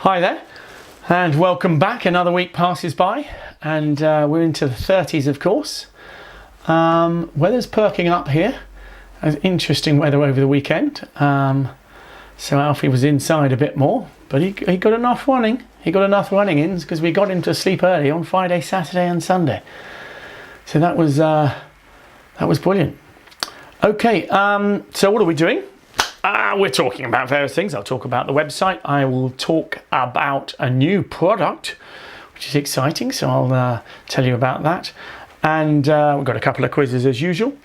Hi there, and welcome back. Another week passes by, and we're into the 30s, of course. Weather's perking up here. Interesting weather over the weekend. So Alfie was inside a bit more, but he got enough running. He got enough running in because we got him to sleep early on Friday, Saturday, and Sunday. So that was brilliant. Okay, so what are we doing? We're talking about various things. I'll talk about the website. I will talk about a new product, which is exciting. So I'll tell you about that. And we've got a couple of quizzes as usual.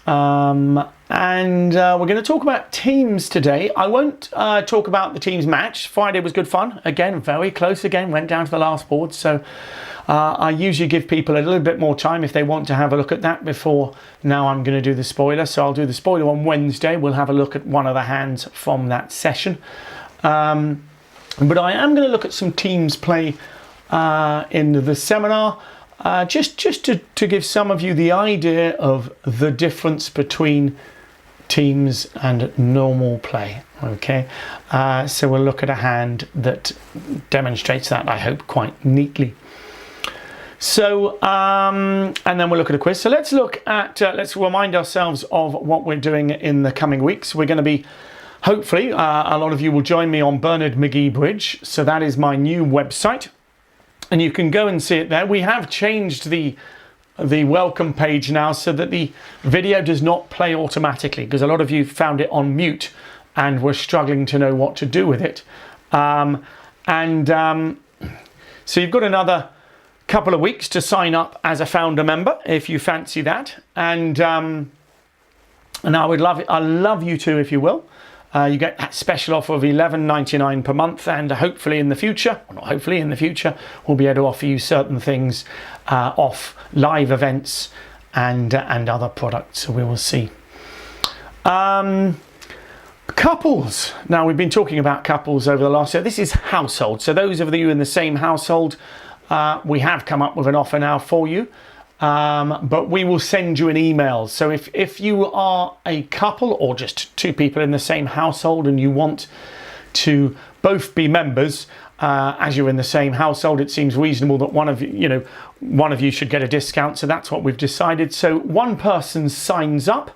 And we're going to talk about teams today. I won't talk about the teams match. Friday was good fun. Again, very close again. Went down to the last board. So I usually give people a little bit more time if they want to have a look at that before. Now I'm going to do the spoiler. So I'll do the spoiler on Wednesday. We'll have a look at one of the hands from that session. But I am going to look at some teams play in the seminar. Just to give some of you the idea of the difference between teams and normal play. Okay, so we'll look at a hand that demonstrates that, I hope, quite neatly. So and then we'll look at a quiz. So let's look at let's remind ourselves of what we're doing in the coming weeks. We're going to be, hopefully, a lot of you will join me on Bernard Magee Bridge. So that is my new website, and you can go and see it there. We have changed the welcome page now so that the video does not play automatically, because a lot of you found it on mute and were struggling to know what to do with it. So you've got another couple of weeks to sign up as a founder member if you fancy that, and I would love it. I love you too if you will. You get that special offer of $11.99 per month, and hopefully in the future, or not hopefully in the future, we'll be able to offer you certain things off live events and other products. So we will see. Couples. Now we've been talking about couples over the last year. This is household. So those of you in the same household, we have come up with an offer now for you. But we will send you an email. So if you are a couple or just two people in the same household and you want to both be members, as you're in the same household, it seems reasonable that one of you should get a discount. So that's what we've decided. So one person signs up,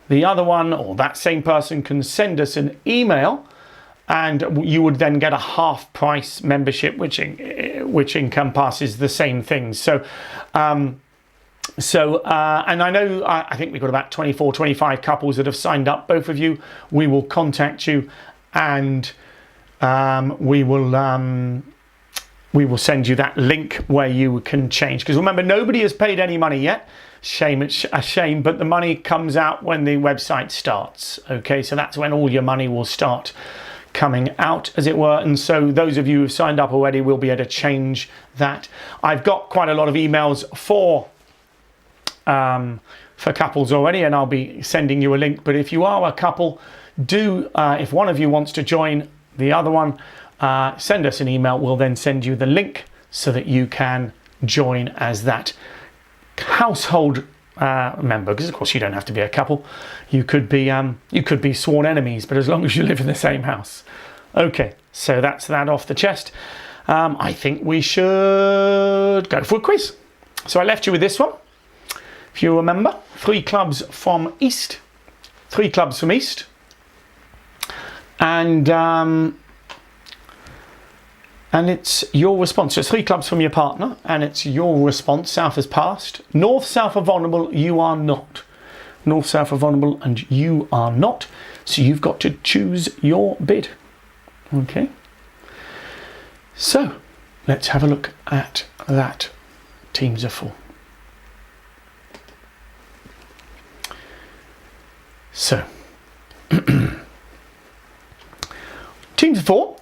the other one or that same person can send us an email, and you would then get a half price membership, which encompasses the same things. So and I know, I think we've got about 24, 25 couples that have signed up. Both of you, we will contact you, and we will send you that link where you can change. Because remember, nobody has paid any money yet. Shame, it's a shame, but the money comes out when the website starts. Okay, so that's when all your money will start coming out, as it were. And so those of you who've signed up already will be able to change that. I've got quite a lot of emails for couples already, and I'll be sending you a link. But if you are a couple, if one of you wants to join the other one, send us an email. We'll then send you the link so that you can join as that household member. Because of course you don't have to be a couple. You could be sworn enemies, but as long as you live in the same house. Okay, so that's that off the chest. I think we should go for a quiz. So I left you with this one. If you remember, 3 clubs from East. 3 clubs from East. And it's your response. So it's 3 clubs from your partner, and it's your response. South has passed. North, south are vulnerable, you are not. North, south are vulnerable, and you are not. So you've got to choose your bid. Okay. So let's have a look at that. Teams of 4. So, teams of 4.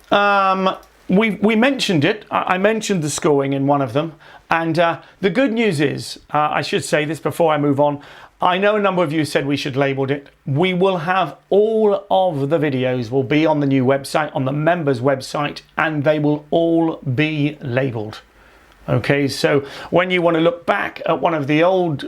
We mentioned it. I mentioned the scoring in one of them, and the good news is, I should say this before I move on. I know a number of you said we should label it. We will have all of the videos will be on the new website, on the members website, and they will all be labeled. Okay, so when you want to look back at one of the old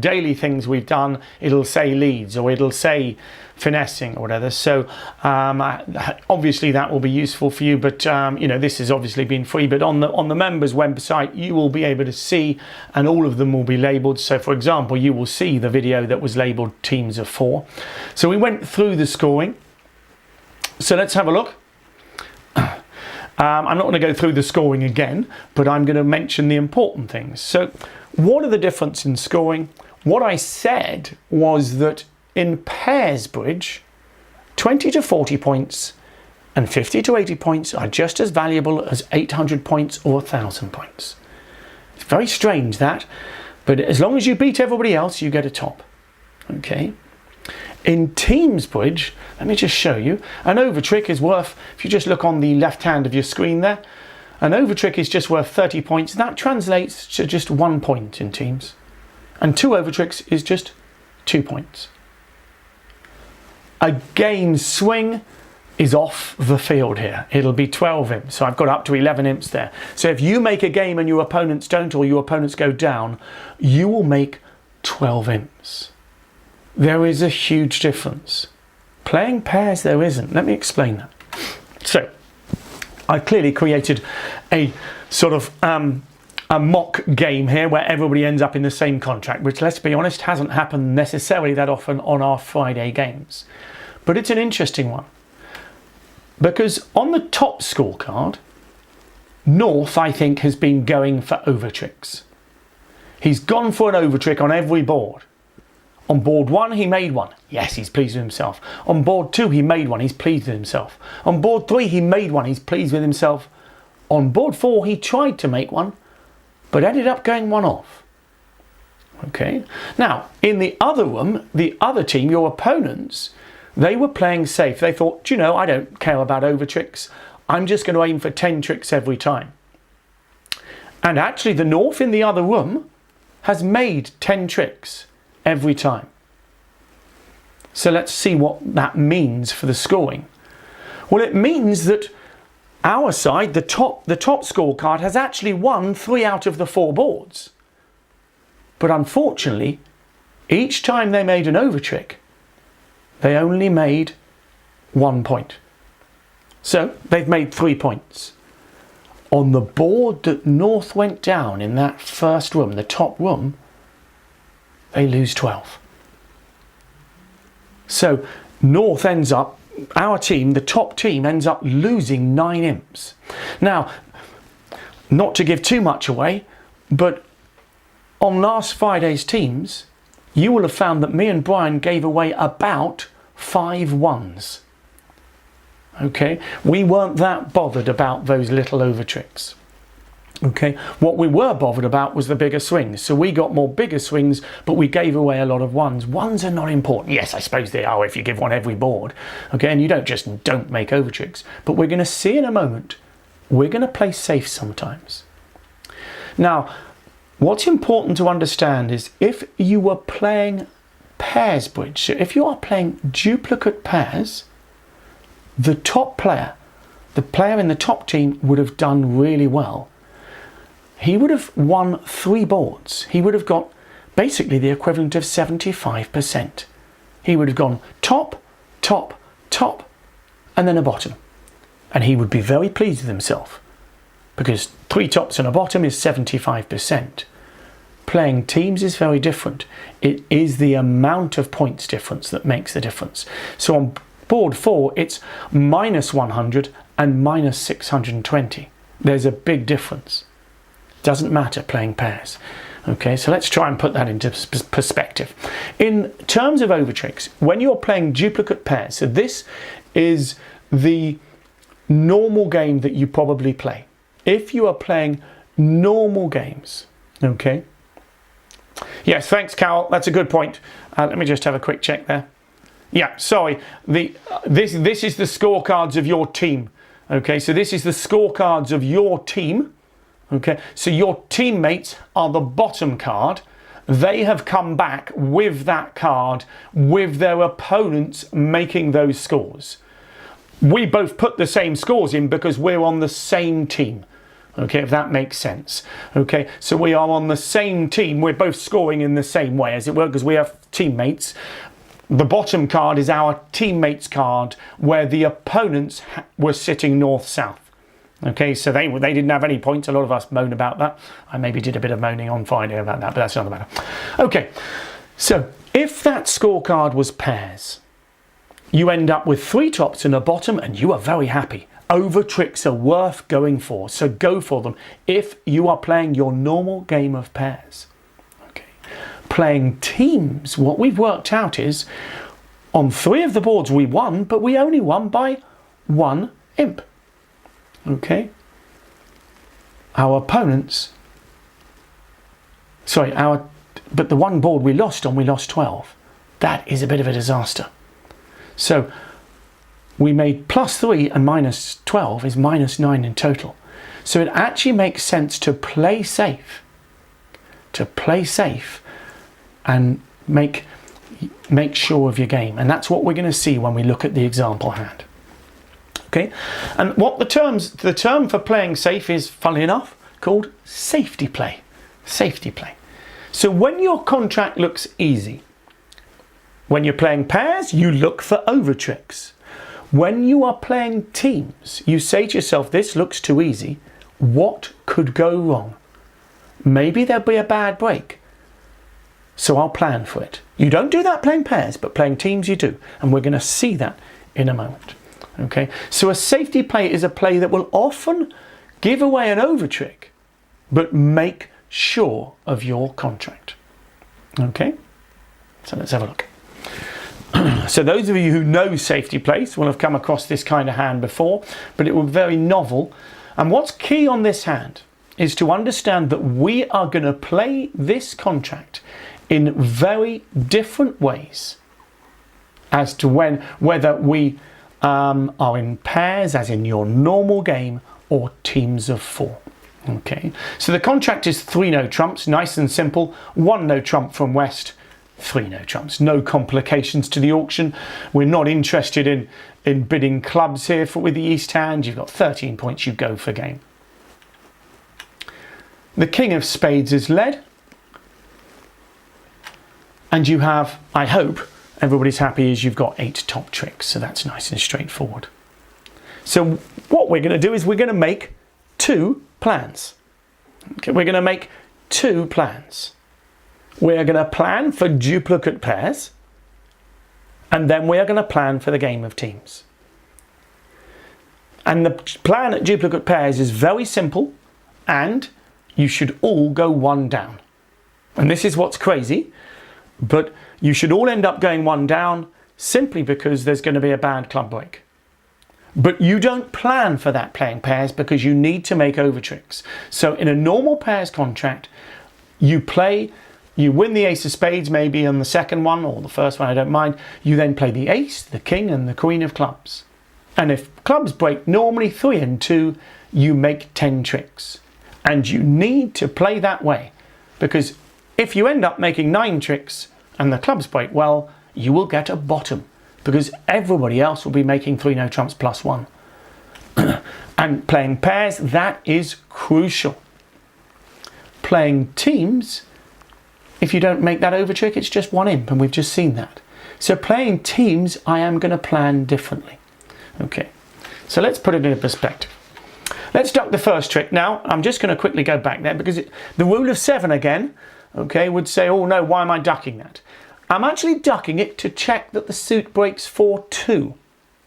daily things we've done, it'll say leads or it'll say finessing or whatever. So obviously that will be useful for you, but you know, this has obviously been free, but on the members website you will be able to see, and all of them will be labeled. So for example, you will see the video that was labeled teams of 4. So we went through the scoring, so let's have a look. I'm not going to go through the scoring again, but I'm going to mention the important things. So what are the difference in scoring? What I said was that in pairs bridge, 20 to 40 points and 50 to 80 points are just as valuable as 800 points or 1,000 points. It's very strange that, but as long as you beat everybody else, you get a top. Okay. In teams bridge, let me just show you, an overtrick is worth, if you just look on the left hand of your screen there, an overtrick is just worth 30 points. That translates to just 1 point in teams. And 2 overtricks is just 2 points. A game swing is off the field here. It'll be 12 imps, so I've got up to 11 imps there. So if you make a game and your opponents don't, or your opponents go down, you will make 12 imps. There is a huge difference. Playing pairs there isn't. Let me explain that. So I clearly created a sort of a mock game here where everybody ends up in the same contract, which, let's be honest, hasn't happened necessarily that often on our Friday games. But it's an interesting one, because on the top scorecard, North, I think, has been going for overtricks. He's gone for an overtrick on every board. On board 1, he made one. Yes, he's pleased with himself. On board 2, he made one. He's pleased with himself. On board 3, he made one. He's pleased with himself. On board 4, he tried to make one, but ended up going one off. Okay. Now, in the other room, the other team, your opponents, they were playing safe. They thought, you know, I don't care about overtricks. I'm just going to aim for 10 tricks every time. And actually, the North in the other room has made 10 tricks every time. So let's see what that means for the scoring. Well, it means that our side, the top scorecard, has actually won 3 out of the 4 boards. But unfortunately, each time they made an overtrick, they only made 1 point. So they've made 3 points. On the board that North went down in that first room, the top room, they lose 12. So North ends up, our team, the top team, ends up losing 9 imps. Now, not to give too much away, but on last Friday's teams, you will have found that me and Brian gave away about 5 ones. Okay, we weren't that bothered about those little overtricks. Okay, what we were bothered about was the bigger swings. So we got more bigger swings, but we gave away a lot of ones. Ones are not important. Yes, I suppose they are if you give one every board. Okay, and you don't make overtricks. But we're going to see in a moment, we're going to play safe sometimes. Now, what's important to understand is if you were playing pairs bridge, so if you are playing duplicate pairs, the top player, the player in the top team would have done really well. He would have won 3 boards. He would have got basically the equivalent of 75%. He would have gone top, top, top, and then a bottom. And he would be very pleased with himself, because 3 tops and a bottom is 75%. Playing teams is very different. It is the amount of points difference that makes the difference. So on board 4, it's minus 100 and minus 620. There's a big difference. Doesn't matter playing pairs. Okay, so let's try and put that into perspective. In terms of overtricks, when you're playing duplicate pairs, so this is the normal game that you probably play. If you are playing normal games, okay. Yes, thanks, Carol. That's a good point. Let me just have a quick check there. Yeah, sorry. This is the scorecards of your team. Okay, so this is the scorecards of your team. Okay, so your teammates are the bottom card. They have come back with that card, with their opponents making those scores. We both put the same scores in because we're on the same team. Okay, if that makes sense. Okay, so we are on the same team. We're both scoring in the same way, as it were, because we have teammates. The bottom card is our teammates card, where the opponents were sitting north-south. Okay, so they didn't have any points. A lot of us moan about that. I maybe did a bit of moaning on Friday about that, but that's another matter. Okay, so if that scorecard was pairs, you end up with 3 tops and a bottom, and you are very happy. Over tricks are worth going for, so go for them if you are playing your normal game of pairs. Okay. Playing teams, what we've worked out is, on 3 of the boards we won, but we only won by 1 imp. Okay. Our opponents, but the 1 board we lost on, we lost 12. That is a bit of a disaster. So we made +3 and -12 is -9 in total. So it actually makes sense to play safe. To play safe and make sure of your game. And that's what we're going to see when we look at the example hand. Okay, and what the term for playing safe is, funnily enough, called safety play. Safety play. So when your contract looks easy, when you're playing pairs, you look for over tricks. When you are playing teams, you say to yourself, this looks too easy. What could go wrong? Maybe there'll be a bad break. So I'll plan for it. You don't do that playing pairs, but playing teams you do. And we're going to see that in a moment. Okay, so a safety play is a play that will often give away an over trick, but make sure of your contract. Okay, so let's have a look. So those of you who know safety plays will have come across this kind of hand before, but it was very novel. And what's key on this hand is to understand that we are going to play this contract in very different ways as to whether we are in pairs, as in your normal game, or teams of 4. Okay, so the contract is 3 no trumps, nice and simple. 1 no trump from West, 3 no trumps. No complications to the auction. We're not interested in bidding clubs here with the East hand. You've got 13 points, you go for game. The King of Spades is led. And you have, I hope, everybody's happy is you've got 8 top tricks, so that's nice and straightforward. So what we're going to do is we're going to make 2 plans. Okay, we're going to make 2 plans. We're going to plan for duplicate pairs, and then we are going to plan for the game of teams. And the plan at duplicate pairs is very simple, and you should all go 1 down. And this is what's crazy, but you should all end up going 1 down simply because there's going to be a bad club break. But you don't plan for that playing pairs because you need to make over tricks. So in a normal pairs contract, you win the ace of spades maybe on the second one, or the first one, I don't mind. You then play the ace, the king, and the queen of clubs. And if clubs break normally 3 and 2, you make 10 tricks. And you need to play that way, because if you end up making 9 tricks and the clubs break well, you will get a bottom, because everybody else will be making 3 no trumps +1. And playing pairs, that is crucial. Playing teams, if you don't make that over trick, it's just 1 imp, and we've just seen that. So playing teams, I am going to plan differently. Okay, so let's put it in perspective. Let's duck the first trick now. I'm just going to quickly go back there because the rule of 7 again, okay, would say, oh no, why am I ducking that? I'm actually ducking it to check that the suit breaks 4-2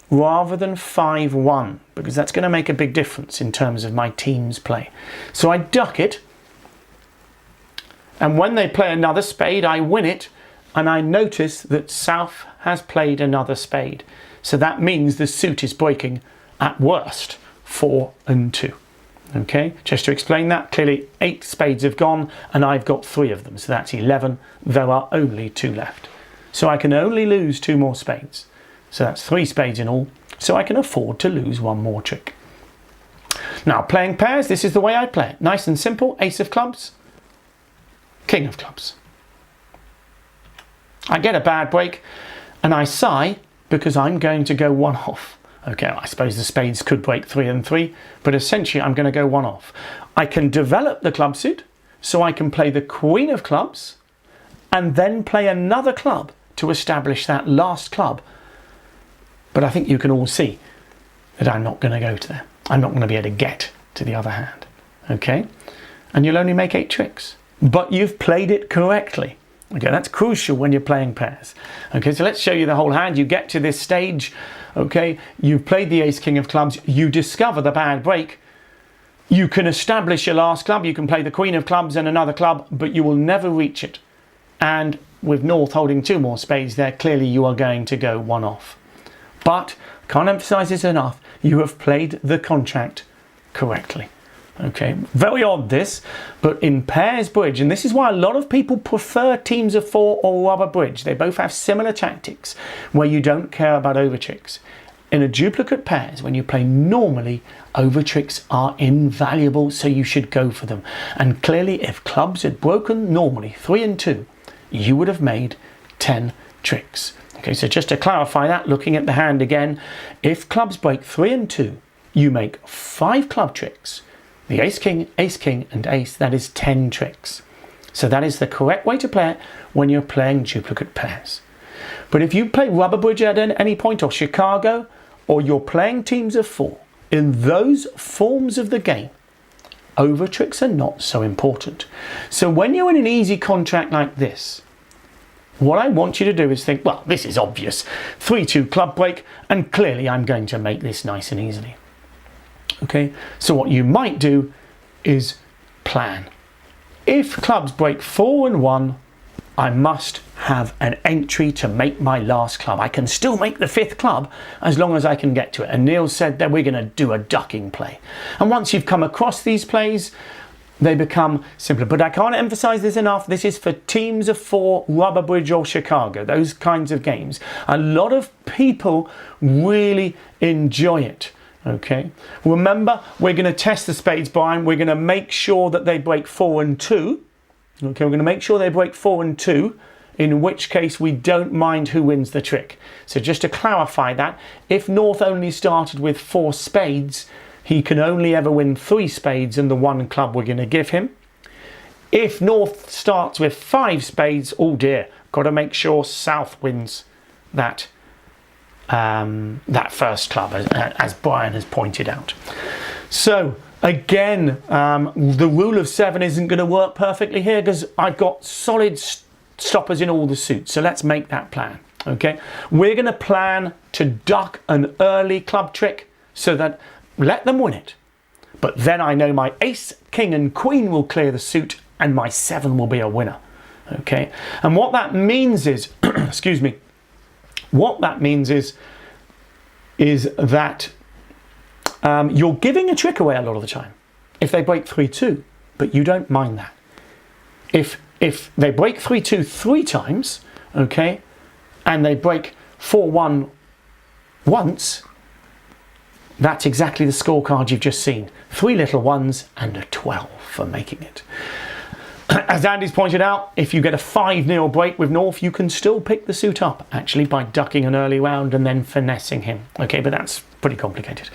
rather than 5-1, because that's going to make a big difference in terms of my team's play. So I duck it, and when they play another spade, I win it, and I notice that South has played another spade. So that means the suit is breaking at worst 4 and 2. Okay, just to explain that, clearly 8 spades have gone and I've got 3 of them, so that's 11. There are only 2 left. So I can only lose 2 more spades. So that's 3 spades in all, so I can afford to lose 1 more trick. Now playing pairs, this is the way I play it. Nice and simple, ace of clubs, king of clubs. I get a bad break and I sigh because I'm going to go 1 off. Okay, I suppose the spades could break 3 and 3, but essentially I'm going to go one off. I can develop the club suit, so I can play the queen of clubs and then play another club to establish that last club. But I think you can all see that I'm not going to go to there. I'm not going to be able to get to the other hand. Okay, and you'll only make 8 tricks, but you've played it correctly. Okay, that's crucial when you're playing pairs. Okay, so let's show you the whole hand. You get to this stage, okay, you've played the ace king of clubs, you discover the bad break, you can establish your last club, you can play the queen of clubs and another club, but you will never reach it. And with North holding 2 more spades there, clearly you are going to go one off. But, can't emphasize this enough, you have played the contract correctly. Okay, very odd this, but in pairs bridge, and this is why a lot of people prefer teams of 4 or rubber bridge. They both have similar tactics where you don't care about over tricks. In a duplicate pairs, when you play normally, over tricks are invaluable, so you should go for them. And clearly, if clubs had broken normally 3 and 2, you would have made 10 tricks. Okay, so just to clarify that, looking at the hand again, if clubs break 3 and 2, you make 5 club tricks. The ace king, and ace, that is 10 tricks. So that is the correct way to play it when you're playing duplicate pairs. But if you play rubber bridge at any point, or Chicago, or you're playing teams of 4, in those forms of the game, over tricks are not so important. So when you're in an easy contract like this, what I want you to do is think, well, this is obvious. 3-2 club break, and clearly I'm going to make this nice and easily. Okay, so what you might do is plan. If clubs break 4 and 1, I must have an entry to make my last club. I can still make the 5th club as long as I can get to it. And Neil said that we're going to do a ducking play. And once you've come across these plays, they become simpler. But I can't emphasize this enough. This is for teams of 4, rubber bridge or Chicago, those kinds of games. A lot of people really enjoy it. Okay, remember, we're going to test the spades, Brian. We're going to make sure that they break 4 and 2. Okay, we're going to make sure they break 4 and 2, in which case we don't mind who wins the trick. So just to clarify that, if North only started with 4 spades, he can only ever win 3 spades in the 1 club we're going to give him. If North starts with 5 spades, oh dear, got to make sure South wins that first club, as Brian has pointed out. So again, the rule of 7 isn't going to work perfectly here because I've got solid stoppers in all the suits. So let's make that plan. Okay, we're going to plan to duck an early club trick so that let them win it. But then I know my ace, king and queen will clear the suit and my 7 will be a winner. Okay, and what that means is, excuse me, what that means is that you're giving a trick away a lot of the time if they break 3-2, but you don't mind that. If they break 3-2 3 times, okay, and they break 4-1 once, that's exactly the scorecard you've just seen. 3 little ones and a 12 for making it. As Andy's pointed out, if you get a 5-0 break with North, you can still pick the suit up, actually, by ducking an early round and then finessing him. Okay, but that's pretty complicated.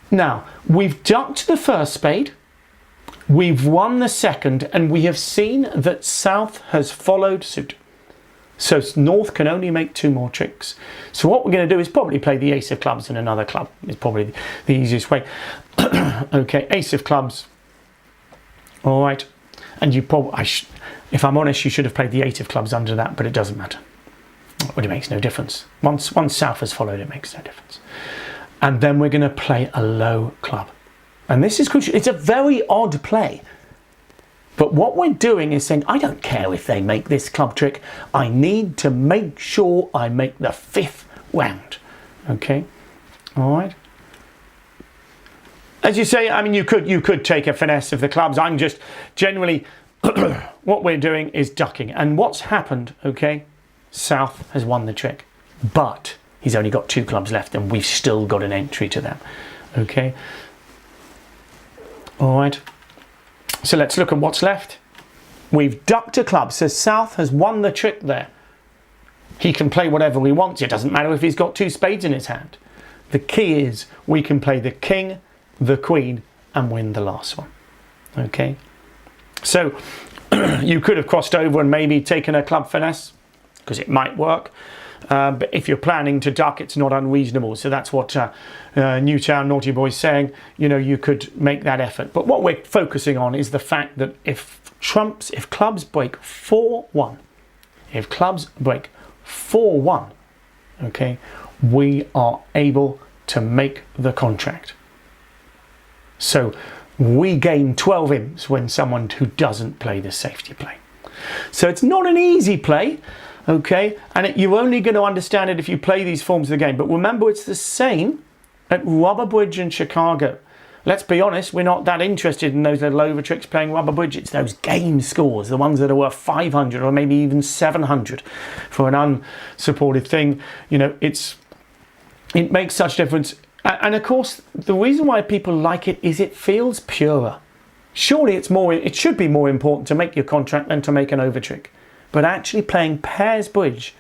Now, we've ducked the first spade, we've won the second, and we have seen that South has followed suit. So North can only make 2 more tricks. So what we're going to do is probably play the ace of clubs in another club. It's probably the easiest way. Okay, ace of clubs. All right. And you probably, if I'm honest, you should have played the 8 of clubs under that, but it doesn't matter. Well, it makes no difference. Once South has followed, it makes no difference. And then we're going to play a low club. And this is crucial. It's a very odd play. But what we're doing is saying, I don't care if they make this club trick. I need to make sure I make the 5th round. Okay? All right? As you say, I mean, you could take a finesse of the clubs. I'm just generally, what we're doing is ducking. And what's happened, okay, South has won the trick. But he's only got 2 clubs left and we've still got an entry to them. Okay. All right. So let's look at what's left. We've ducked a club. So South has won the trick there. He can play whatever he wants. It doesn't matter if he's got 2 spades in his hand. The key is we can play the king, the queen, and win the last one. Okay, so you could have crossed over and maybe taken a club finesse, because it might work. But if you're planning to duck, it's not unreasonable. So that's what Newtown Naughty Boy's saying. You know, you could make that effort. But what we're focusing on is the fact that if clubs break 4-1, okay, we are able to make the contract. So we gain 12 imps when someone who doesn't play the safety play. So it's not an easy play. Okay, and you're only going to understand it if you play these forms of the game. But remember, it's the same at Rubber Bridge and Chicago. Let's be honest, we're not that interested in those little over tricks playing Rubber Bridge. It's those game scores, the ones that are worth 500 or maybe even 700 for an unsupported thing. You know, it makes such difference. And of course, the reason why people like it is it feels purer. Surely it should be more important to make your contract than to make an over trick. But actually playing pairs bridge,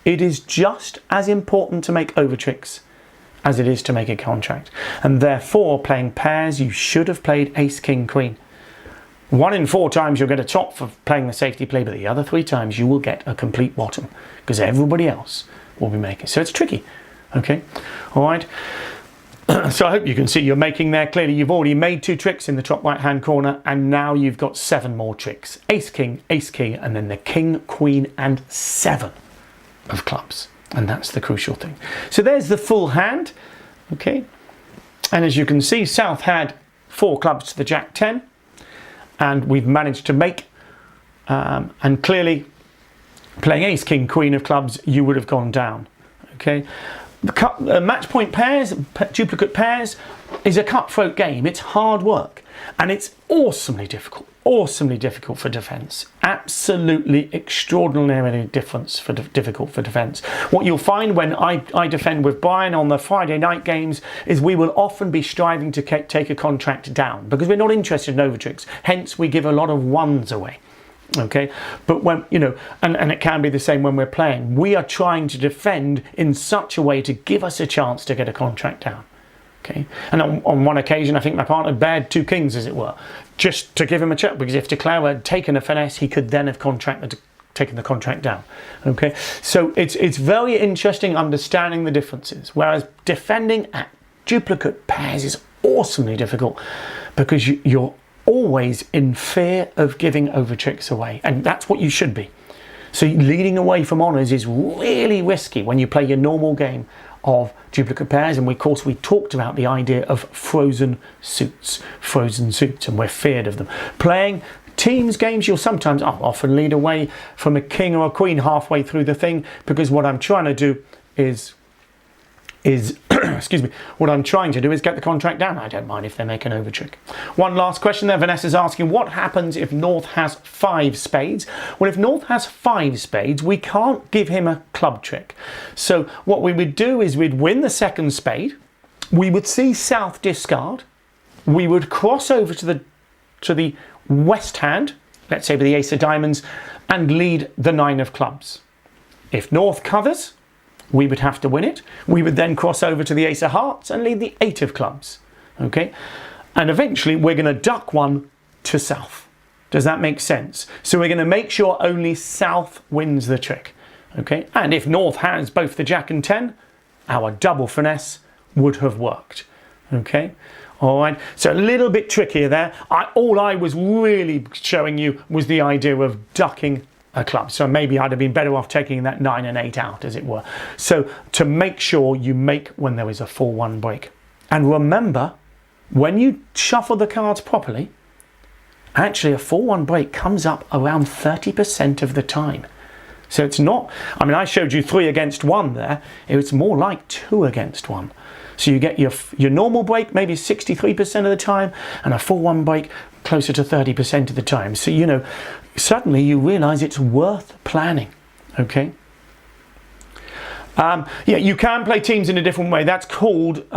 it is just as important to make over tricks as it is to make a contract. And therefore, playing pairs, you should have played ace, king, queen. 1 in 4 times you'll get a top for playing the safety play, but the other 3 times you will get a complete bottom because everybody else will be making. So it's tricky, okay? All right. So I hope you can see you're making there. Clearly you've already made 2 tricks in the top right hand corner, and now you've got 7 more tricks. Ace, king, and then the king, queen, and 7 of clubs. And that's the crucial thing. So there's the full hand, okay? And as you can see, South had 4 clubs to the Jack 10, and we've managed to make, and clearly playing ace, king, queen of clubs, you would have gone down, okay? Match point pairs, duplicate pairs, is a cutthroat game. It's hard work, and it's awesomely difficult for defence. Absolutely extraordinarily difficult for defence. What you'll find when I defend with Brian on the Friday night games is we will often be striving to take a contract down because we're not interested in over tricks. Hence, we give a lot of ones away. Okay, but when you know, and it can be the same when we're playing, we are trying to defend in such a way to give us a chance to get a contract down. Okay, and on one occasion I think my partner bared 2 kings, as it were, just to give him a check, because if De Cler had taken a finesse, he could then have taken the contract down. Okay, so it's very interesting understanding the differences, whereas defending at duplicate pairs is awesomely difficult because you're always in fear of giving over tricks away, and that's what you should be. So leading away from honours is really risky when you play your normal game of duplicate pairs, and of course we talked about the idea of frozen suits, and we're feared of them. Playing teams games, you'll sometimes often lead away from a king or a queen halfway through the thing, because what I'm trying to do is excuse me, what I'm trying to do is get the contract down. I don't mind if they make an over trick. One last question there. Vanessa's asking, what happens if North has 5 spades? Well, if North has 5 spades, we can't give him a club trick. So what we would do is we'd win the second spade, we would see South discard, we would cross over to the west hand, let's say with the ace of diamonds, and lead the 9 of clubs. If North covers, we would have to win it. We would then cross over to the ace of hearts and lead the 8 of clubs. Okay, and eventually we're going to duck one to South. Does that make sense? So we're going to make sure only South wins the trick. Okay, and if North has both the Jack and 10, our double finesse would have worked. Okay, all right. So a little bit trickier there. All I was really showing you was the idea of ducking a club, so maybe I'd have been better off taking that 9 and 8 out, as it were. So to make sure you make when there is a 4-1 break. And remember, when you shuffle the cards properly, actually a 4-1 break comes up around 30% of the time. So it's not, I mean, I showed you 3 against 1 there, it's more like 2 against 1. So you get your normal break maybe 63% of the time, and a 4-1 break closer to 30% of the time. So, you know, suddenly you realise it's worth planning, okay? Yeah, you can play teams in a different way. That's called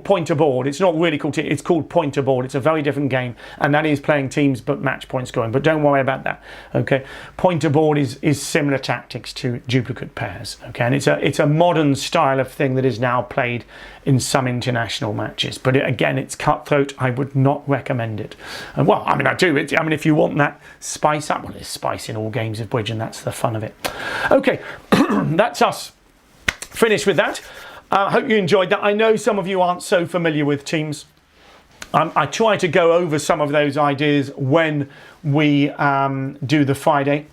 pointer board. It's not really called it's called pointer board. It's a very different game, and that is playing teams but match point scoring. But don't worry about that. Okay, pointer board is similar tactics to duplicate pairs. Okay, and it's a modern style of thing that is now played in some international matches. But again, it's cutthroat. I would not recommend it. Well, I mean, I do. I mean, if you want that spice up, well, there's spice in all games of bridge, and that's the fun of it. Okay, that's us. Finished with that. Hope you enjoyed that. I know some of you aren't so familiar with teams. I try to go over some of those ideas when we do the Friday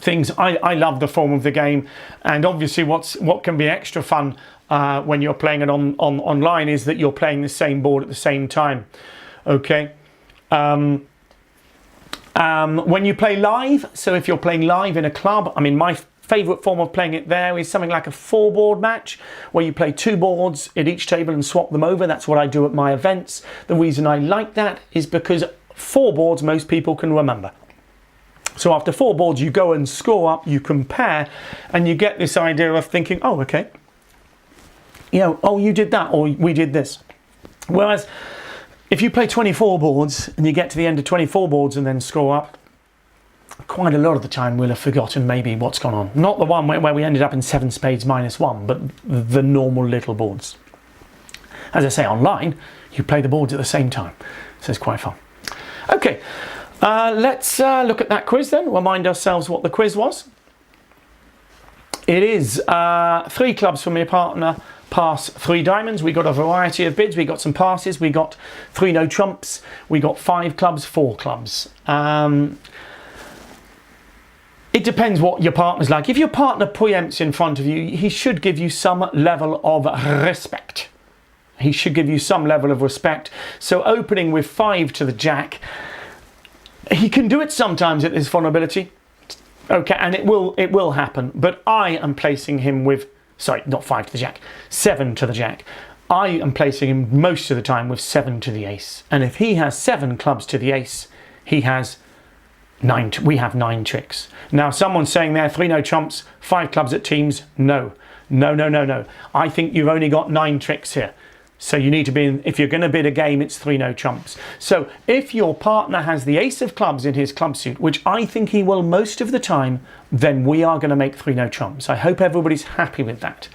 things. I love the form of the game, and obviously what can be extra fun when you're playing it online is that you're playing the same board at the same time. Okay. When you play live, so if you're playing live in a club, I mean, my favourite form of playing it there is something like a 4-board match where you play 2 boards at each table and swap them over. That's what I do at my events. The reason I like that is because 4 boards most people can remember. So after 4 boards you go and score up, you compare, and you get this idea of thinking, oh, okay, you know, oh, you did that, or we did this. Whereas if you play 24 boards and you get to the end of 24 boards and then score up, quite a lot of the time we'll have forgotten maybe what's gone on. Not the one where we ended up in 7 spades -1, but the normal little boards. As I say, online, you play the boards at the same time. So it's quite fun. Okay, let's look at that quiz then. Remind ourselves what the quiz was. It is 3 clubs from your partner, pass 3 diamonds. We got a variety of bids. We got some passes. We got 3 no trumps. We got 5 clubs, 4 clubs. It depends what your partner's like. If your partner preempts in front of you, he should give you some level of respect. He should give you some level of respect. So opening with 5 to the jack, he can do it sometimes at this vulnerability. Okay, and it will happen. But I am placing him with, sorry, not 5 to the jack, 7 to the jack. I am placing him most of the time with 7 to the ace. And if he has 7 clubs to the ace, he has 9. We have 9 tricks. Now, someone's saying there, 3 no trumps, 5 clubs at teams. No. I think you've only got 9 tricks here. So you need to be in, if you're going to bid a game, it's 3 no trumps. So if your partner has the ace of clubs in his club suit, which I think he will most of the time, then we are going to make 3 no trumps. I hope everybody's happy with that.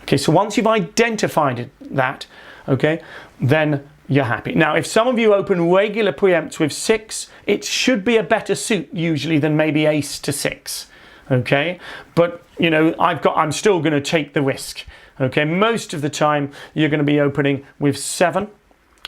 Okay, so once you've identified that, okay, then you're happy. Now, if some of you open regular preempts with 6, it should be a better suit usually than maybe ace to 6. Okay, but you know, I'm still going to take the risk. Okay, most of the time you're going to be opening with 7.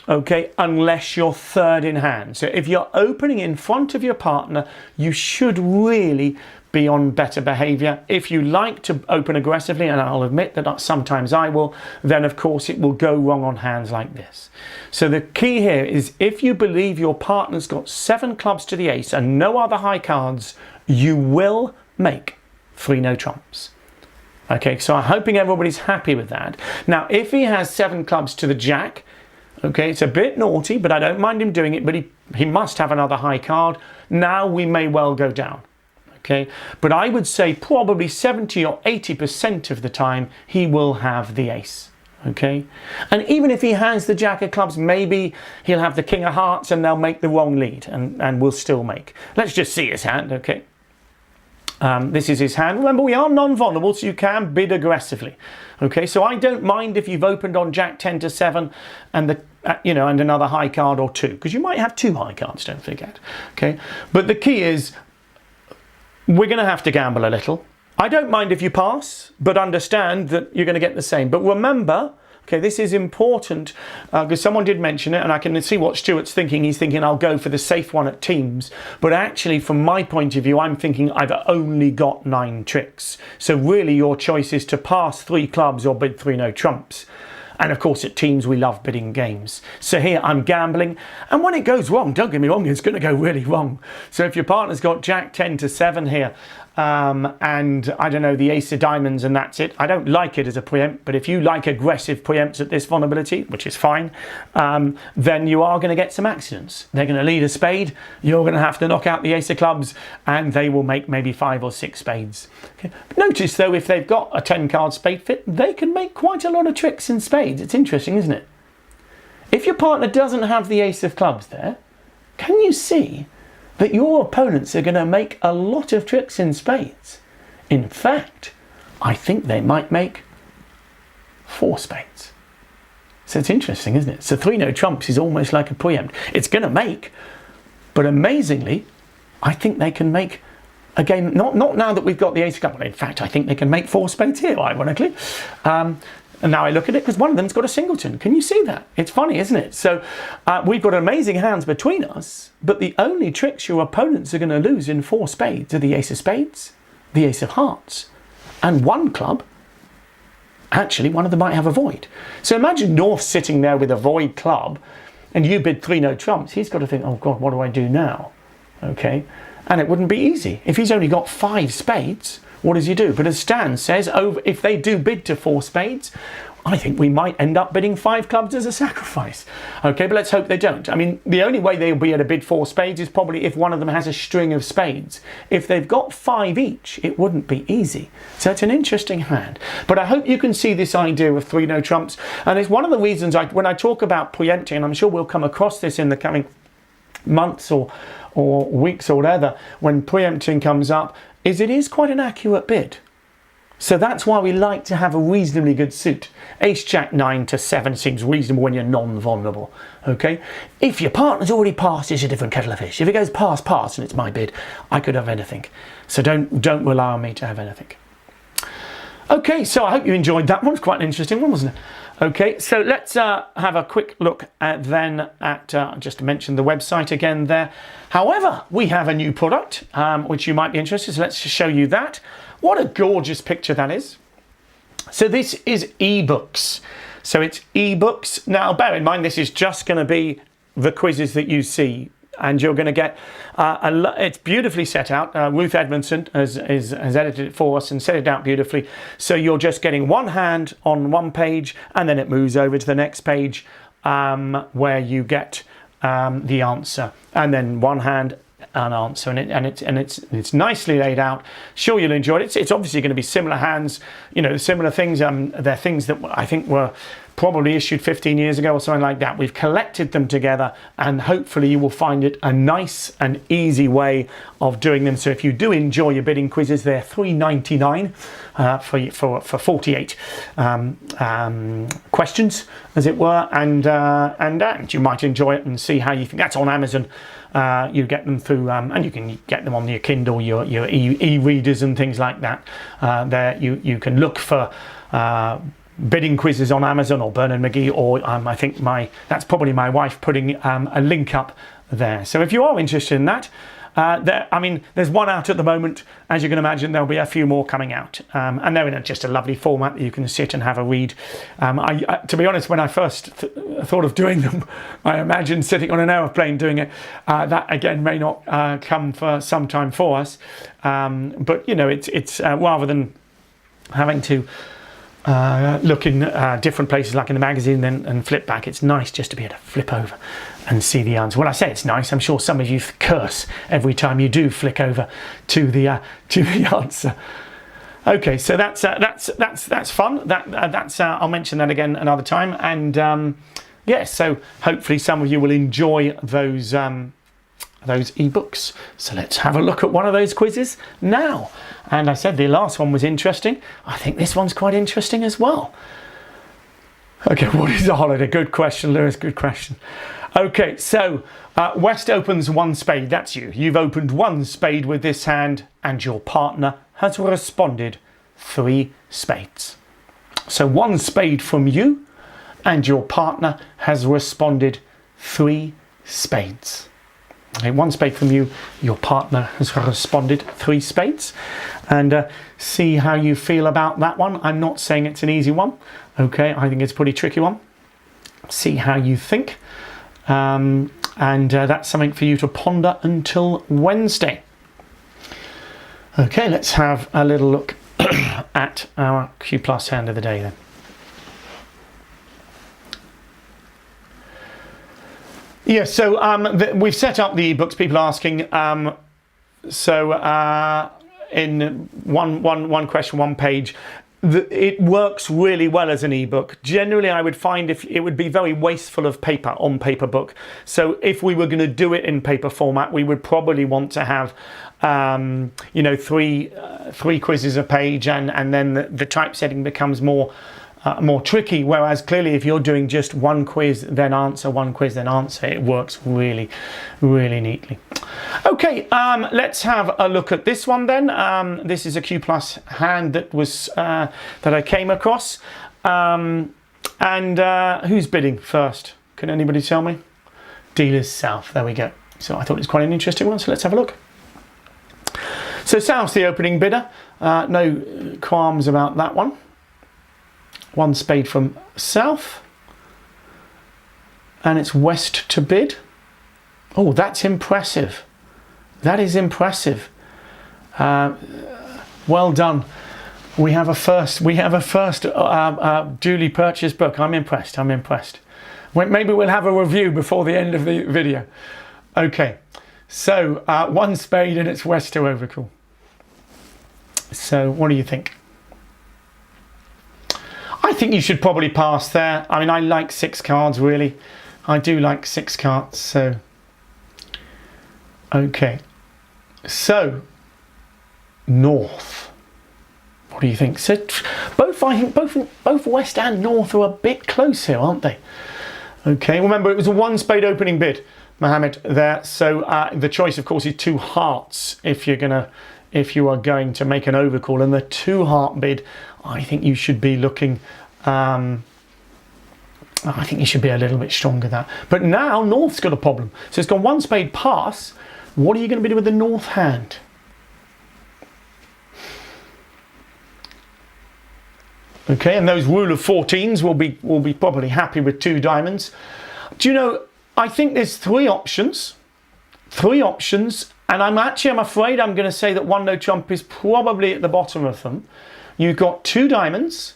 Okay, unless you're third in hand. So if you're opening in front of your partner, you should really be on better behavior. If you like to open aggressively, and I'll admit that sometimes I will, then of course it will go wrong on hands like this. So the key here is if you believe your partner's got 7 clubs to the ace and no other high cards, you will make 3 no trumps. Okay, so I'm hoping everybody's happy with that. Now, if he has 7 clubs to the jack, okay, it's a bit naughty, but I don't mind him doing it, but he must have another high card. Now we may well go down. Okay, but I would say probably 70 or 80% of the time he will have the ace. Okay, and even if he has the jack of clubs, maybe he'll have the king of hearts and they'll make the wrong lead and we'll still make. Let's just see his hand. Okay, this is his hand. Remember, we are non-vulnerable, so you can bid aggressively. Okay, so I don't mind if you've opened on jack 10 to 7 and and another high card or 2, because you might have 2 high cards, don't forget. Okay, but the key is we're going to have to gamble a little. I don't mind if you pass, but understand that you're going to get the same. But remember, okay, this is important because someone did mention it, and I can see what Stuart's thinking. He's thinking, I'll go for the safe one at teams. But actually, from my point of view, I'm thinking I've only got 9 tricks. So really, your choice is to pass 3 clubs or bid 3 no trumps. And of course at teams we love bidding games. So here I'm gambling, and when it goes wrong, don't get me wrong, it's going to go really wrong. So if your partner's got Jack 10 to 7 here, and I don't know, the ace of diamonds, and that's it. I don't like it as a preempt, but if you like aggressive preempts at this vulnerability, which is fine, then you are going to get some accidents. They're going to lead a spade, you're going to have to knock out the ace of clubs, and they will make maybe 5 or 6 spades. Okay. But notice though, if they've got a 10 card spade fit, they can make quite a lot of tricks in spades. It's interesting, isn't it? If your partner doesn't have the ace of clubs there, can you see that your opponents are going to make a lot of tricks in spades? In fact, I think they might make 4 spades. So it's interesting, isn't it? So 3-no trumps is almost like a preempt. It's going to make, but amazingly, I think they can make a game, not now that we've got the ace of clubs. In fact, I think they can make 4 spades here, ironically. And now I look at it because one of them's got a singleton. Can you see that? It's funny, isn't it? So we've got amazing hands between us, but the only tricks your opponents are going to lose in 4 spades are the ace of spades, the ace of hearts, and 1 club. Actually, one of them might have a void. So imagine North sitting there with a void club, and you bid 3-no trumps. He's got to think, oh God, what do I do now? Okay, and it wouldn't be easy. If he's only got 5 spades, what does he do? But as Stan says, if they do bid to 4 spades, I think we might end up bidding 5 clubs as a sacrifice. Okay, but let's hope they don't. I mean, the only way they'll be able to bid 4 spades is probably if one of them has a string of spades. If they've got 5 each, it wouldn't be easy. So it's an interesting hand. But I hope you can see this idea of 3-no trumps. And it's one of the reasons when I talk about preempting, and I'm sure we'll come across this in the coming months or weeks or whatever, when preempting comes up, is it is quite an accurate bid. So that's why we like to have a reasonably good suit. Ace Jack 9 to 7 seems reasonable when you're non-vulnerable. Okay? If your partner's already passed, it's a different kettle of fish. If it goes past and it's my bid, I could have anything. So don't rely on me to have anything. Okay, so I hope you enjoyed that one. It's quite an interesting one, wasn't it? Okay, so let's have a quick look at just to mention the website again there. However, we have a new product, which you might be interested in, so let's just show you that. What a gorgeous picture that is. So this is ebooks. So it's ebooks. Now, bear in mind, this is just going to be the quizzes that you see. And you're going to get it's beautifully set out. Ruth Edmondson has edited it for us and set it out beautifully. So you're just getting one hand on one page, and then it moves over to the next page where you get the answer, and then one hand an answer, and it's nicely laid out. Sure, you'll enjoy it. It's obviously going to be similar hands, similar things. They're things that I think were probably issued 15 years ago or something like that. We've collected them together, and hopefully you will find it a nice and easy way of doing them. So if you do enjoy your bidding quizzes, they're $3.99 for 48 questions, as it were, and you might enjoy it and see how you think. That's on Amazon. You get them through, and you can get them on your Kindle, your e-readers and things like that. There you can look for bidding quizzes on Amazon or Bernard Magee, or I think that's probably my wife putting a link up there. So if you are interested in that, there's one out at the moment. As you can imagine, there'll be a few more coming out, and they're in just a lovely format that you can sit and have a read. To be honest, when I first thought of doing them, I imagined sitting on an aeroplane doing it. That again may not come for some time for us, but it's rather than having to look in different places like in the magazine and flip back, it's nice just to be able to flip over and see the answer. Well, I say it's nice. I'm sure some of you curse every time you do flick over to the answer. Okay, so that's fun. That's I'll mention that again another time. And so hopefully some of you will enjoy those ebooks. So let's have a look at one of those quizzes now. And I said the last one was interesting. I think this one's quite interesting as well. Okay, what is a holiday? Good question, Lewis, good question. Okay, so West opens 1 spade. That's you. You've opened 1 spade with this hand, and your partner has responded 3 spades. So 1 spade from you, and your partner has responded 3 spades. Okay, 1 spade from you. Your partner has responded 3 spades. And see how you feel about that one. I'm not saying it's an easy one. Okay, I think it's a pretty tricky one. See how you think. And that's something for you to ponder until Wednesday. Okay, let's have a little look at our Q Plus hand of the day then. Yeah, so we've set up the ebooks. People asking. In one question, 1 page, it works really well as an ebook. Generally, I would find if it would be very wasteful of paper on paper book. So if we were going to do it in paper format, we would probably want to have, three quizzes a page, and then the typesetting becomes more tricky. Whereas clearly, if you're doing just 1 quiz then answer, 1 quiz then answer, it works really, really neatly. Okay, let's have a look at this one then. This is a Q Plus hand that was that I came across. Who's bidding first? Can anybody tell me? Dealers South. There we go. So I thought it was quite an interesting one. So let's have a look. So South's the opening bidder. No qualms about that one. 1 spade from South. And it's West to bid. Oh, that's impressive. That is impressive. Well done. We have a first duly purchased book. I'm impressed. Maybe we'll have a review before the end of the video. Okay, so 1 spade and it's West to overcall. So what do you think? I think you should probably pass there. I mean, I like 6 cards really. I do like 6 cards, so okay. So North. What do you think? So I think both West and North are a bit close here, aren't they? Okay, remember it was a 1 spade opening bid, Mohammed, there. So the choice, of course, is 2 hearts if you are going to make an overcall, and the 2 heart bid, I think you should be looking. I think you should be a little bit stronger there. But now North's got a problem. So it's gone 1 spade pass. What are you going to be doing with the North hand? Okay, and those rule of 14s will be probably happy with 2 diamonds. Do you know, I think there's 3 options. 3 options, and I'm afraid I'm going to say that 1 no trump is probably at the bottom of them. You've got 2 diamonds,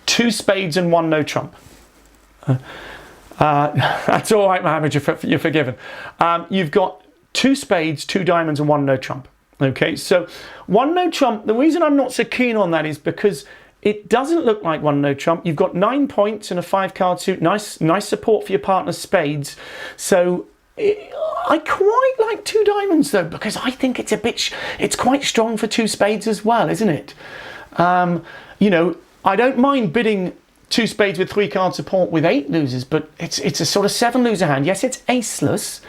2 spades and 1 no trump. That's all right, Mohammed, you're forgiven. You've got 2 spades, 2 diamonds and 1 no trump. Okay, so 1 no trump, the reason I'm not so keen on that is because it doesn't look like 1 no trump. You've got 9 points and a 5 card suit. Nice support for your partner's spades. So I quite like 2 diamonds though, because I think it's quite strong for 2 spades as well, isn't it? You know, I don't mind bidding 2 spades with 3 card support with 8 losers, but it's a sort of 7 loser hand. Yes, it's aceless,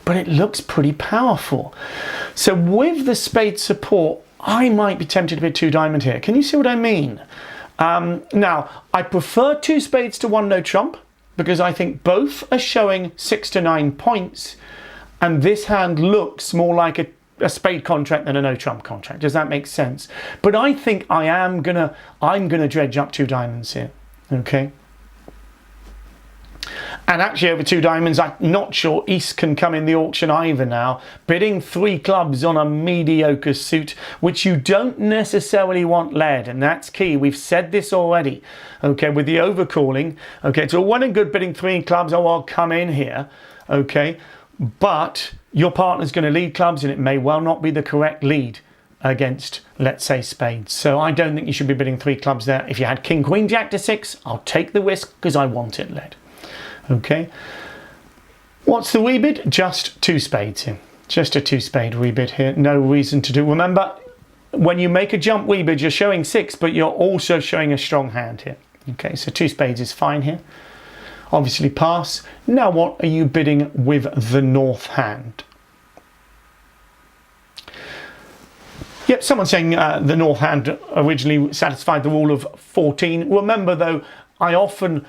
but it looks pretty powerful. So with the spade support, I might be tempted to bid 2 diamond here. Can you see what I mean? Now, I prefer 2 spades to 1 no trump, because I think both are showing 6 to 9 points, and this hand looks more like a spade contract than a no trump contract. Does that make sense? But I think I'm gonna dredge up 2 diamonds here. Okay. And actually over 2 diamonds, I'm not sure East can come in the auction either now. Bidding 3 clubs on a mediocre suit, which you don't necessarily want led, and that's key. We've said this already, okay, with the overcalling. Okay, it's all well and good bidding 3 clubs, oh, I'll come in here, okay, but your partner's going to lead clubs and it may well not be the correct lead against, let's say, spades. So I don't think you should be bidding 3 clubs there. If you had king, queen, jack to 6, I'll take the risk because I want it led. Okay, what's the rebid? Just 2 spades here. Just a 2 spade rebid here. No reason to do. Remember, when you make a jump rebid, you're showing 6, but you're also showing a strong hand here. Okay, so 2 spades is fine here. Obviously pass. Now what are you bidding with the North hand? Yep, someone's saying the North hand originally satisfied the rule of 14. Remember though, I often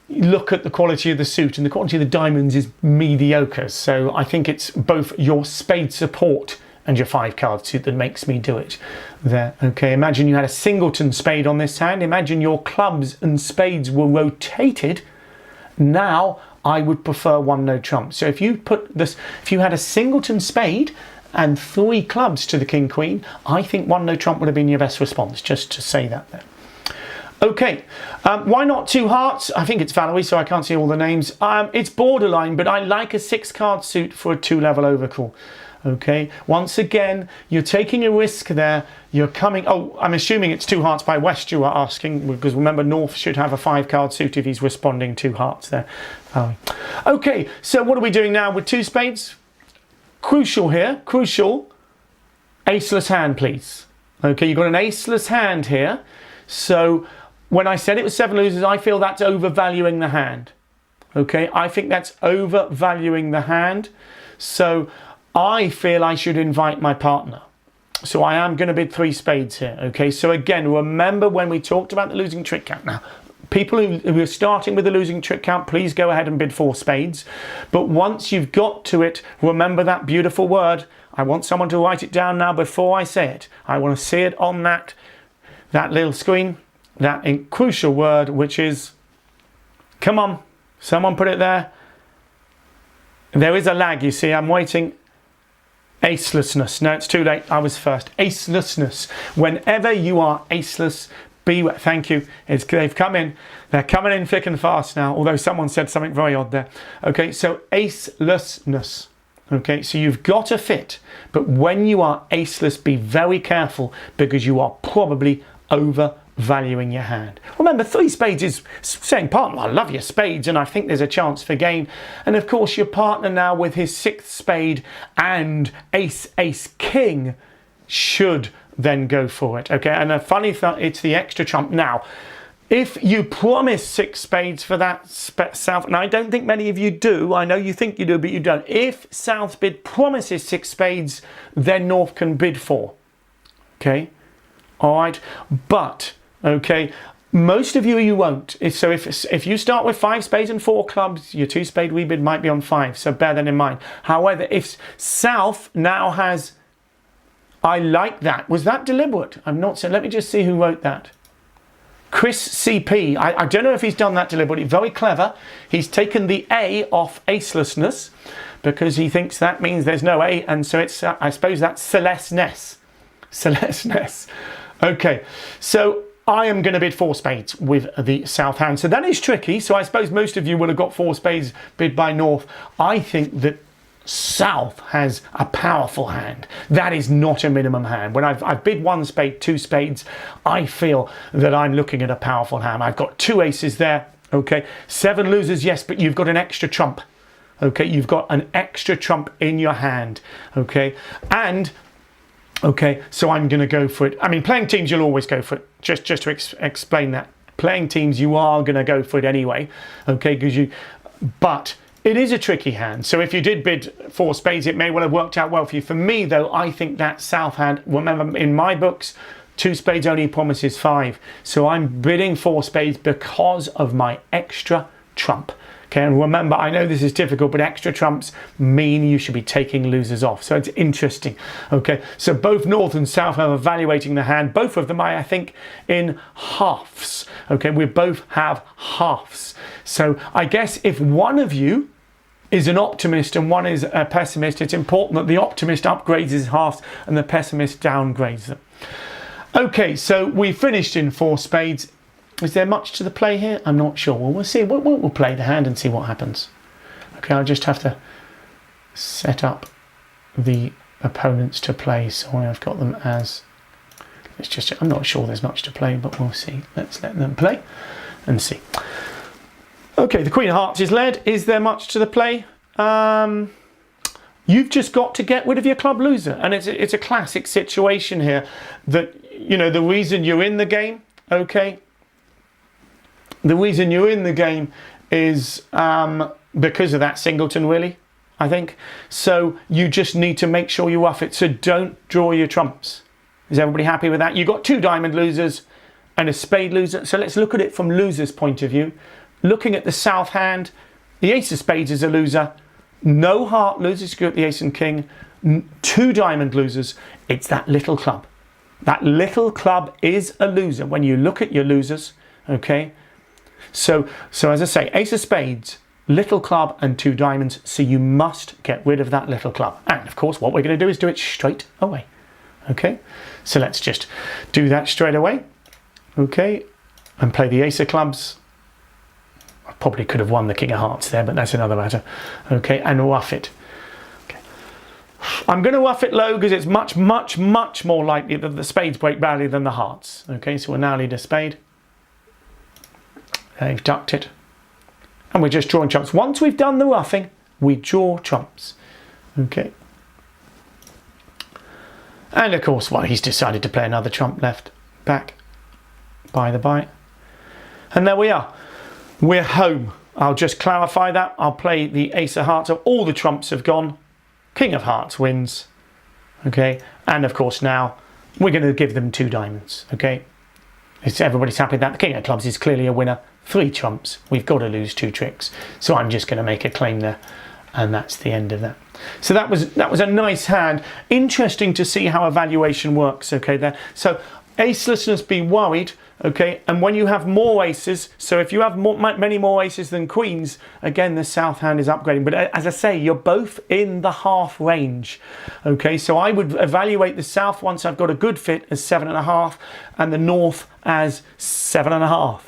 look at the quality of the suit, and the quality of the diamonds is mediocre. So I think it's both your spade support and your 5-card suit that makes me do it there. Okay, imagine you had a singleton spade on this hand. Imagine your clubs and spades were rotated. Now I would prefer 1 no trump. So if you had a singleton spade and 3 clubs to the king queen, I think 1 no trump would have been your best response, just to say that there. Okay, why not 2 hearts? I think it's Valerie, so I can't see all the names. It's borderline, but I like a 6-card suit for a 2-level overcall. Okay, once again, you're taking a risk there. You're coming, oh, I'm assuming it's 2 hearts by West you are asking, because remember North should have a 5-card suit if he's responding 2 hearts there. Okay, so what are we doing now with 2 spades? Crucial here, crucial, aceless hand please. Okay, you've got an aceless hand here. So when I said it was 7 losers, I feel that's overvaluing the hand. Okay, I think that's overvaluing the hand. So I feel I should invite my partner. So I am going to bid 3 spades here. Okay, so again, remember when we talked about the losing trick count. Now, people who are starting with the losing trick count, please go ahead and bid 4 spades. But once you've got to it, remember that beautiful word. I want someone to write it down now before I say it. I want to see it on that little screen, that crucial word, which is, come on, someone put it there. There is a lag, you see, I'm waiting. Acelessness. No, it's too late. I was first. Acelessness. Whenever you are aceless, thank you. They've come in. They're coming in thick and fast now, although someone said something very odd there. Okay, so acelessness. Okay, so you've got a fit, but when you are aceless, be very careful because you are probably overvaluing your hand. Remember, 3 spades is saying, partner, I love your spades and I think there's a chance for gain. And of course, your partner now with his 6th spade and ace, king should then go for it. Okay, and a funny thing, it's the extra trump. Now, if you promise 6 spades for that South, and I don't think many of you do, I know you think you do, but you don't. If South bid promises 6 spades, then North can bid 4. Okay, all right, but okay, most of you won't. So if you start with 5 spades and 4 clubs, your 2 spade rebid might be on 5. So bear that in mind. However, if South now has, I like that. Was that deliberate? I'm not saying. Let me just see who wrote that. Chris CP. I don't know if he's done that deliberately. Very clever. He's taken the A off acelessness because he thinks that means there's no A, and so it's I suppose that's Celeste-ness. Celeste-ness. Okay, so I am going to bid 4 spades with the South hand. So that is tricky. So I suppose most of you would have got 4 spades bid by North. I think that South has a powerful hand. That is not a minimum hand. When I've bid 1 spade, 2 spades, I feel that I'm looking at a powerful hand. I've got 2 aces there. Okay, 7 losers, yes, but you've got an extra trump. Okay, you've got an extra trump in your hand. Okay, and okay, so I'm going to go for it. I mean, playing teams, you'll always go for it. Just to explain that. Playing teams, you are going to go for it anyway. Okay, but it is a tricky hand. So if you did bid 4 spades, it may well have worked out well for you. For me, though, I think that South hand, remember, in my books, 2 spades only promises 5. So I'm bidding 4 spades because of my extra trump. Okay, and remember, I know this is difficult, but extra trumps mean you should be taking losers off. So it's interesting. Okay, so both North and South are evaluating the hand. Both of them, I think, in halves. Okay, we both have halves. So I guess if one of you is an optimist and one is a pessimist, it's important that the optimist upgrades his halves and the pessimist downgrades them. Okay, so we finished in 4 spades. Is there much to the play here? I'm not sure. Well, we'll see. We'll play the hand and see what happens. Okay, I'll just have to set up the opponents to play. So I've got them as... I'm not sure there's much to play, but we'll see. Let's let them play and see. Okay, the Queen of Hearts is led. Is there much to the play? You've just got to get rid of your club loser. And it's a classic situation here that, you know, the reason you're in the game, okay, the reason you're in the game is because of that singleton, really, I think. So you just need to make sure you rough it. So don't draw your trumps. Is everybody happy with that? You've got 2 diamond losers and a spade loser. So let's look at it from loser's point of view. looking at the south hand, the ace of spades is a loser. No heart losers. You got the ace and king. 2 diamond losers. It's that little club. That little club is a loser when you look at your losers. Okay. So as I say, ace of spades, little club and 2 diamonds. So you must get rid of that little club. And of course, what we're going to do is do it straight away. Okay. So let's just do that straight away. Okay. And play the ace of clubs. I probably could have won the king of hearts there, but that's another matter. Okay, and rough it. Okay. I'm going to rough it low because it's much, much, much more likely that the spades break badly than the hearts. Okay, so we'll now lead a spade. They've ducked it. And we're just drawing trumps. Once we've done the roughing, we draw trumps. Okay. And of course, well, he's decided to play another trump left, back, by the by. And there we are. We're home. I'll just clarify that. I'll play the ace of hearts. All the trumps have gone. King of hearts wins. Okay. And of course now we're going to give them 2 diamonds. Okay. Everybody's happy that the king of clubs is clearly a winner. 3 trumps. We've got to lose 2 tricks. So I'm just going to make a claim there. And that's the end of that. So that was a nice hand. Interesting to see how evaluation works. Okay there. So ace listeners, be worried. Okay, and when you have more aces, so if you have many more aces than queens, again the south hand is upgrading. But as I say, you're both in the half range. Okay, so I would evaluate the south once I've got a good fit as 7.5 and the north as 7.5.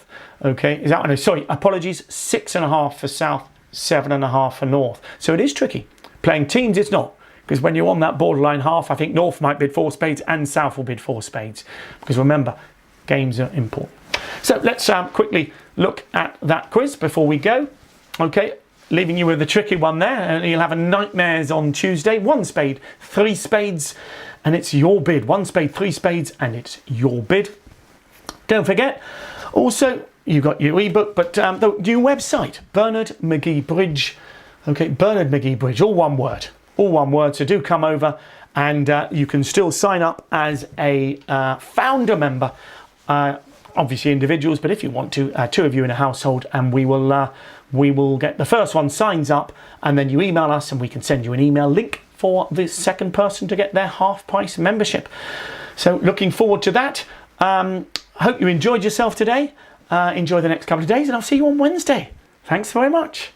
Okay, is that one? Sorry, apologies, 6.5 for south, 7.5 for north. So it is tricky. Playing teams, it's not. Because when you're on that borderline half, I think north might bid 4 spades and south will bid 4 spades. Because remember, games are important. So let's quickly look at that quiz before we go. Okay, leaving you with a tricky one there. And you'll have a nightmares on Tuesday. 1 spade, 3 spades, and it's your bid. 1 spade, 3 spades, and it's your bid. Don't forget, also, you've got your ebook, but the new website, Bernard Magee Bridge. Okay, Bernard Magee Bridge, all one word. All one word, so do come over and you can still sign up as a founder member. Obviously individuals, but if you want to, 2 of you in a household, and we will get the first one signs up, and then you email us and we can send you an email link for the second person to get their half price membership. So looking forward to that. Hope you enjoyed yourself today. Enjoy the next couple of days, and I'll see you on Wednesday. Thanks very much.